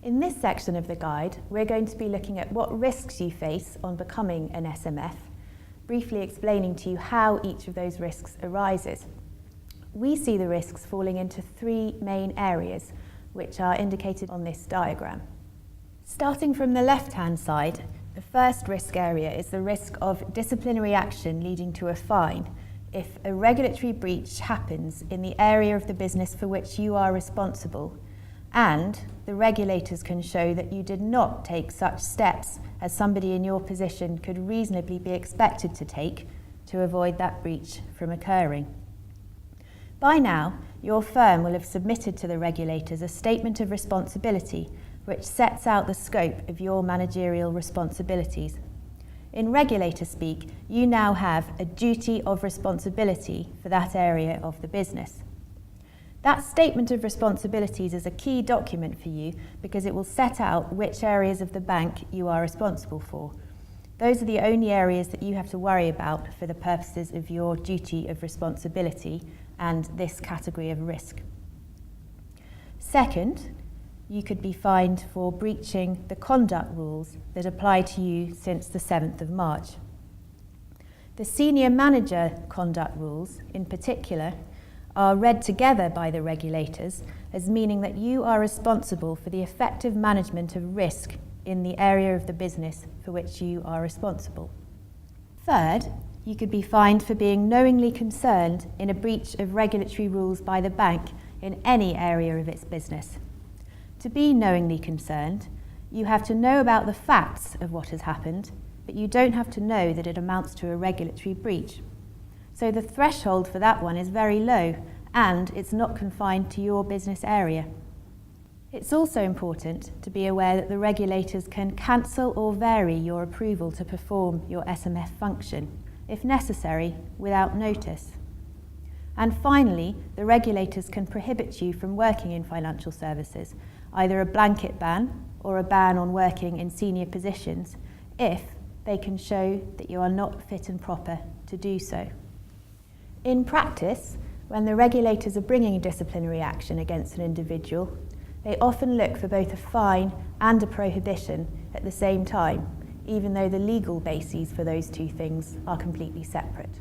In this section of the guide, we're going to be looking at what risks you face on becoming an SMF, briefly explaining to you how each of those risks arises. We see the risks falling into three main areas, which are indicated on this diagram. Starting from the left-hand side, the first risk area is the risk of disciplinary action leading to a fine if a regulatory breach happens in the area of the business for which you are responsible, and the regulators can show that you did not take such steps as somebody in your position could reasonably be expected to take to avoid that breach from occurring. By now, your firm will have submitted to the regulators a statement of responsibility which sets out the scope of your managerial responsibilities. In regulator speak, you now have a duty of responsibility for that area of the business. That statement of responsibilities is a key document for you because it will set out which areas of the bank you are responsible for. Those are the only areas that you have to worry about for the purposes of your duty of responsibility and this category of risk. Second, you could be fined for breaching the conduct rules that apply to you since the 7th of March. The senior manager conduct rules, in particular, are read together by the regulators as meaning that you are responsible for the effective management of risk in the area of the business for which you are responsible. Third, you could be fined for being knowingly concerned in a breach of regulatory rules by the bank in any area of its business. To be knowingly concerned, you have to know about the facts of what has happened, but you don't have to know that it amounts to a regulatory breach. So the threshold for that one is very low, and it's not confined to your business area. It's also important to be aware that the regulators can cancel or vary your approval to perform your SMF function, if necessary, without notice. And finally, the regulators can prohibit you from working in financial services, either a blanket ban or a ban on working in senior positions, if they can show that you are not fit and proper to do so. In practice, when the regulators are bringing disciplinary action against an individual, they often look for both a fine and a prohibition at the same time, even though the legal bases for those two things are completely separate.